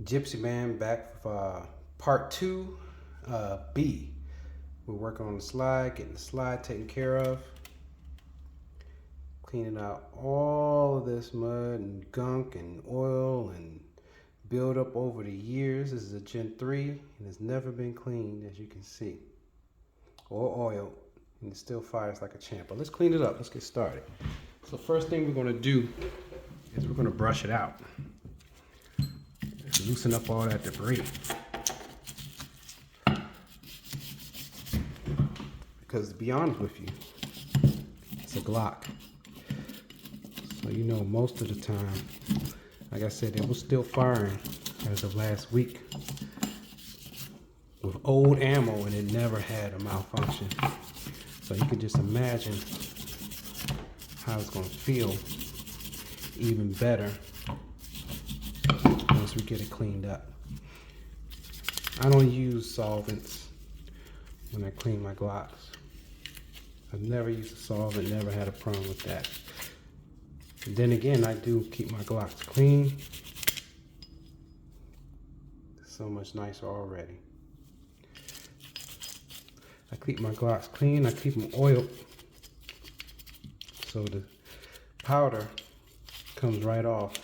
Gypsy Man back with part 2 B. We're working on the slide, getting the slide taken care of, cleaning out all of this mud and gunk and oil and build up over the years. This is a Gen 3 and it's never been cleaned, as you can see, or oiled, and it still fires like a champ. But let's clean it up. Let's get started. So first thing we're going to do is we're going to brush it out. Loosen up all that debris. Because to be honest with you, it's a Glock. So you know most of the time, like I said, it was still firing as of last week with old ammo, and it never had a malfunction. So you can just imagine how it's going to feel even better once we get it cleaned up. I don't use solvents when I clean my Glocks. I've never used a solvent, never had a problem with that. And then again, I do keep my Glocks clean. So much nicer already. I keep my Glocks clean, I keep them oiled, so the powder comes right off.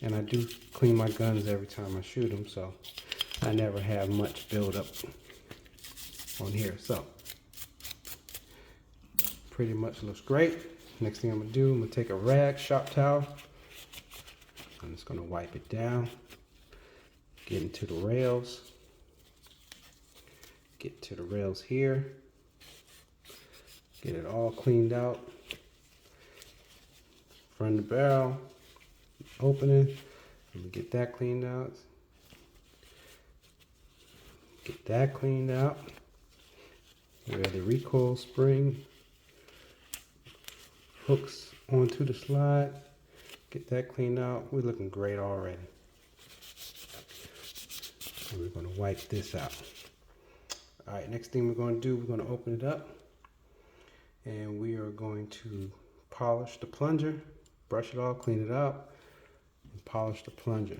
And I do clean my guns every time I shoot them, so I never have much buildup on here. So pretty much looks great. Next thing I'm gonna do, I'm gonna take a rag, shop towel. I'm just gonna wipe it down, get into the rails, get to the rails here, get it all cleaned out. Front of the barrel, opening, let me get that cleaned out. Get that cleaned out. We have the recoil spring hooks onto the slide. Get that cleaned out. We're looking great already. And we're going to wipe this out. All right, next thing we're going to do, we're going to open it up, and we are going to polish the plunger, brush it all, clean it up, and polish the plunger.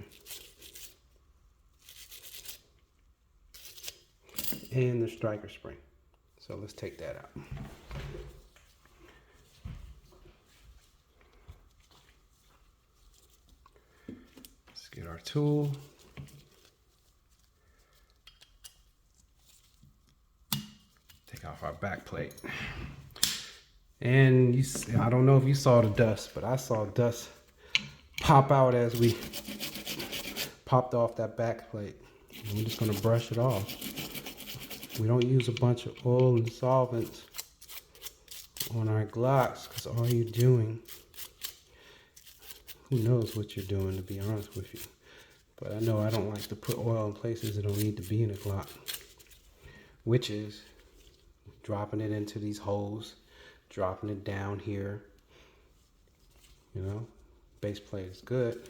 And the striker spring. So let's take that out. Let's get our tool. Take off our back plate. And I don't know if you saw the dust, but I saw dust pop out as we popped off that back plate. And we're just going to brush it off. We don't use a bunch of oil and solvents on our Glocks, because all you're doing, who knows what you're doing, to be honest with you. But I know I don't like to put oil in places that don't need to be in a Glock, which is dropping it into these holes, dropping it down here. You know, base plate is good.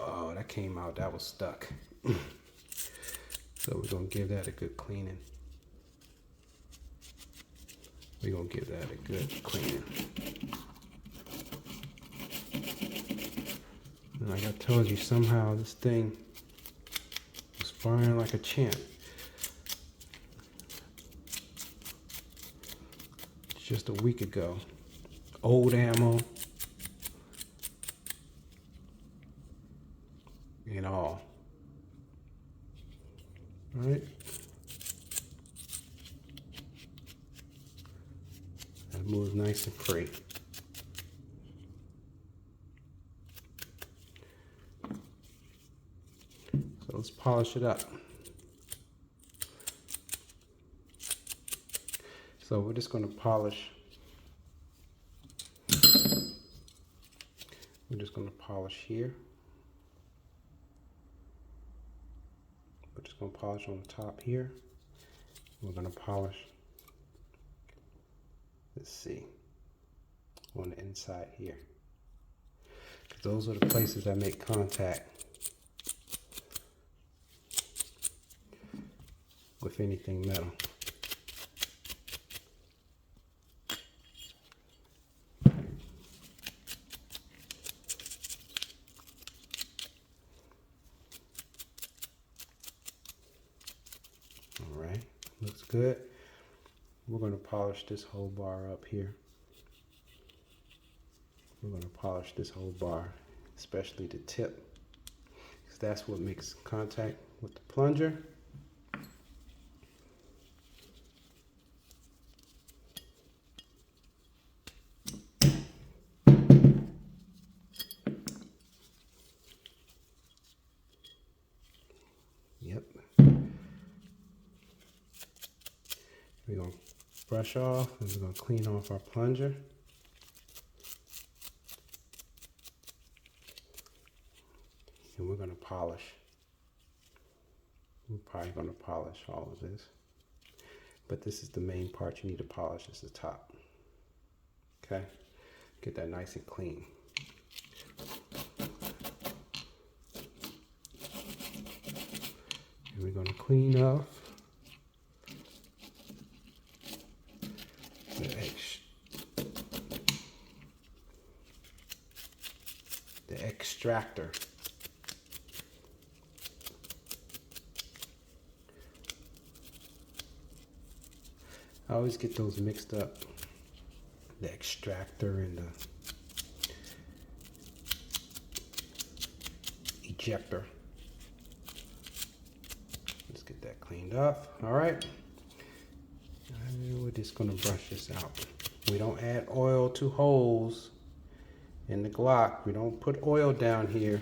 Oh, that came out, that was stuck. So we're going to give that a good cleaning. We're going to give that a good cleaning. And like I told you, somehow this thing was firing like a champ. Just a week ago. Old ammo. And all. Right? That moves nice and free. So let's polish it up. So we're just going to polish. We're just going to polish here. We're just going to polish on the top here. We're going to polish, let's see, on the inside here. Because those are the places that make contact with anything metal. good. We're going to polish this whole bar up here. We're going to polish this whole bar, especially the tip, because that's what makes contact with the plunger. Yep. We're going to brush off and we're going to clean off our plunger. And we're going to polish. We're probably going to polish all of this. But this is the main part you need to polish, is the top. Okay? Get that nice and clean. And we're going to clean off the extractor. I always get those mixed up, the extractor and the ejector. Let's get that cleaned up. All right. And we're just going to brush this out. We don't add oil to holes in the Glock. We don't put oil down here.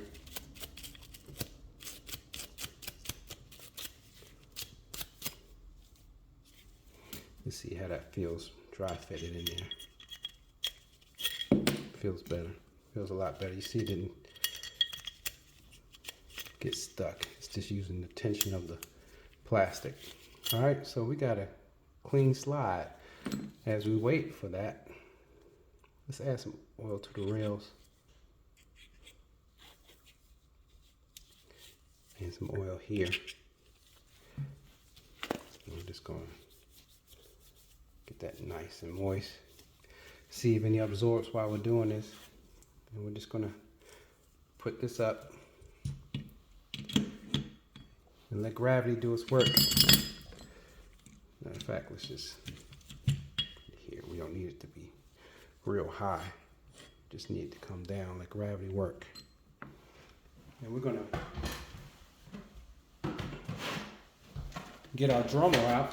Let's see how that feels dry fitted in there. Feels better. Feels a lot better. You see it didn't get stuck. It's just using the tension of the plastic. All right, so we got a clean slide. As we wait for that, let's add some oil to the rails. And some oil here. We're just going to get that nice and moist. See if any absorbs while we're doing this. And we're just going to put this up and let gravity do its work. Matter of fact, let's just put it here. We don't need it to be real high. Just need it to come down, let gravity work. And we're going to get our drummer out.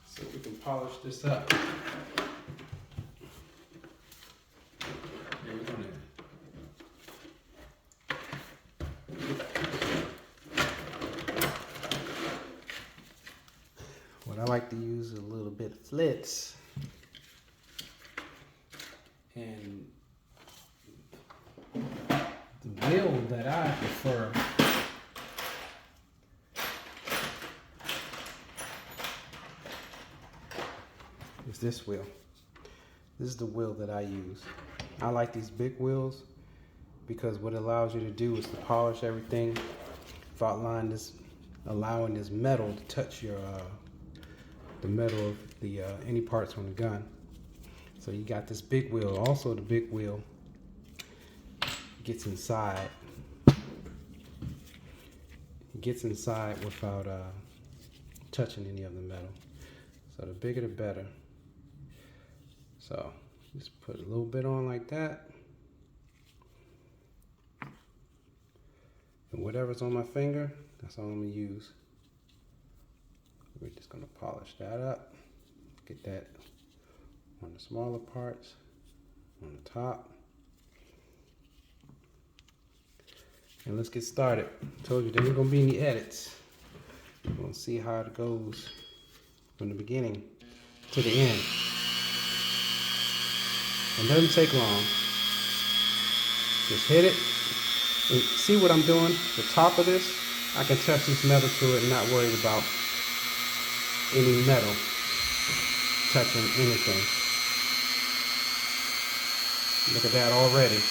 So we can polish this up. And we're going to I like to use a little bit of flitz, and the wheel that I prefer is this wheel. This is the wheel that I use. I like these big wheels because what it allows you to do is to polish everything without allowing this metal to touch your the metal of the any parts on the gun. So you got this big wheel. Also, the big wheel gets inside. It gets inside without touching any of the metal. So the bigger the better. So just put a little bit on like that. And whatever's on my finger, that's all I'm gonna use. We're just going to polish that up, get that on the smaller parts, on the top. And let's get started. Told you there ain't going to be any edits. We're going to see how it goes from the beginning to the end. It doesn't take long. Just hit it. And see what I'm doing? The top of this, I can touch this metal to it and not worry about any metal touching anything. Look at that already.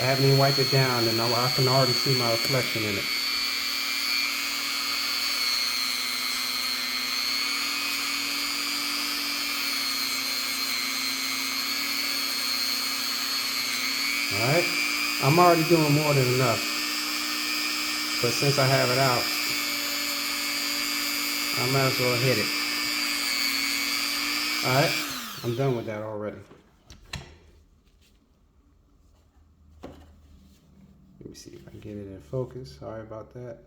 I haven't even wiped it down and I can already see my reflection in it. Alright. I'm already doing more than enough, but since I have it out, I might as well hit it. Alright, I'm done with that already. Let me see if I can get it in focus. Sorry about that.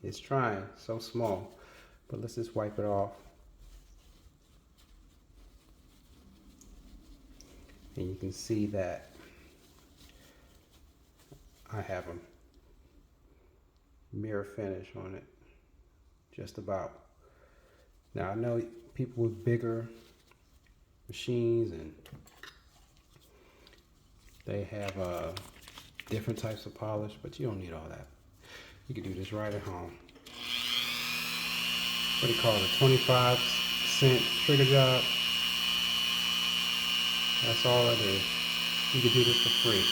It's trying, so small, but let's just wipe it off. And you can see that I have a mirror finish on it, just about. Now I know people with bigger machines and they have different types of polish, but you don't need all that. You can do this right at home. What do you call it, a 25-cent trigger job? That's all it is. You can do this for free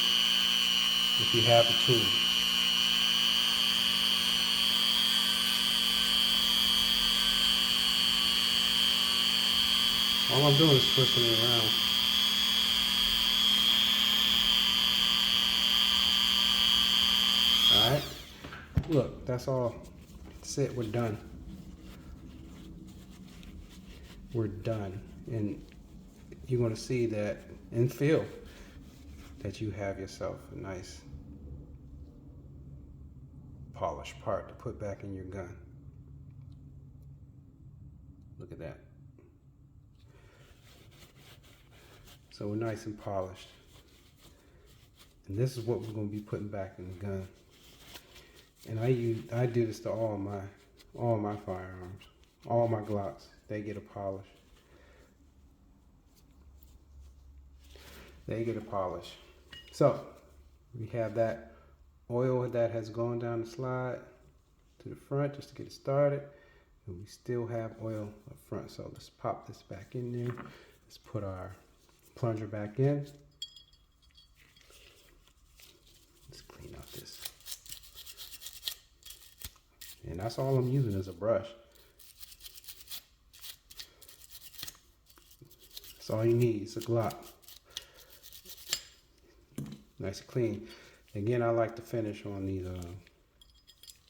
if you have the tools. All I'm doing is twisting it around. Alright, look, that's all. That's it, we're done. We're done. And you're going to see that and feel that you have yourself a nice polished part to put back in your gun. Look at that. So we're nice and polished. And this is what we're going to be putting back in the gun. And I do this to all my firearms, all my Glocks. They get a polish. They get a polish. So we have that oil that has gone down the slide to the front just to get it started, and we still have oil up front. So let's pop this back in there. Let's put our plunger back in. Let's clean up this. And that's all I'm using is a brush. That's all you need. It's a Glock. Nice and clean. Again, I like to finish on these.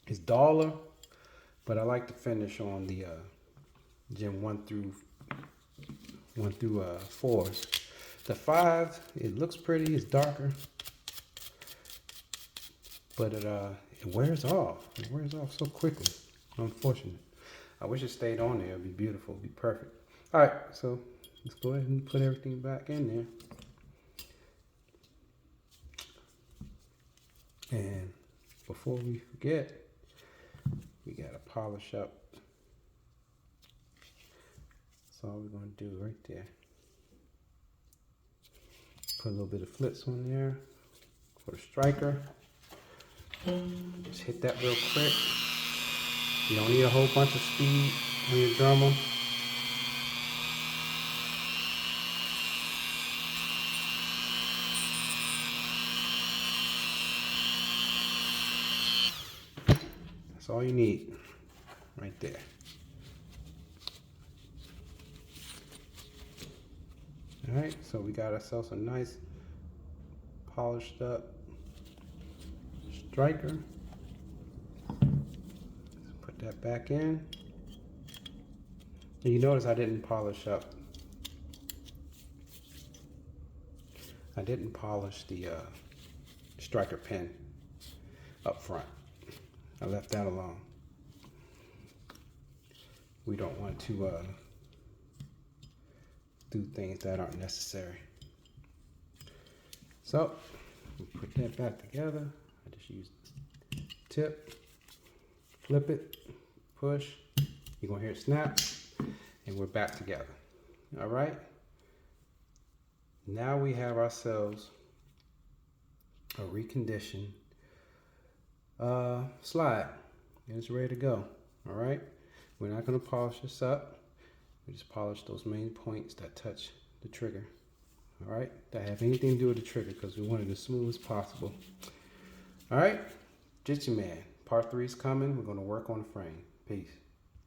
It's duller, but I like to finish on the Gen 1 through 4s. The 5, it looks pretty. It's darker, but it wears off. It wears off so quickly. Unfortunate. I wish it stayed on there. It'd be beautiful. It'd be perfect. All right, so let's go ahead and put everything back in there. And before we forget, we gotta polish up. That's all we're gonna do right there. Put a little bit of flits on there for the striker. Just hit that real quick. You don't need a whole bunch of speed on your drummer. That's all you need right there. All right, so we got ourselves a nice polished up striker. Let's put that back in. And you notice I didn't polish up. I didn't polish the striker pin up front. I left that alone. We don't want to do things that aren't necessary. So we put that back together. I just use tip, flip it, push. You're gonna hear it snap, and we're back together. All right. Now we have ourselves a reconditioned slide, and it's ready to go. All right. We're not gonna polish this up. We just polish those main points that touch the trigger. All right, that have anything to do with the trigger because we want it as smooth as possible. All right, Jitsu Man, part 3 is coming. We're gonna work on the frame. Peace.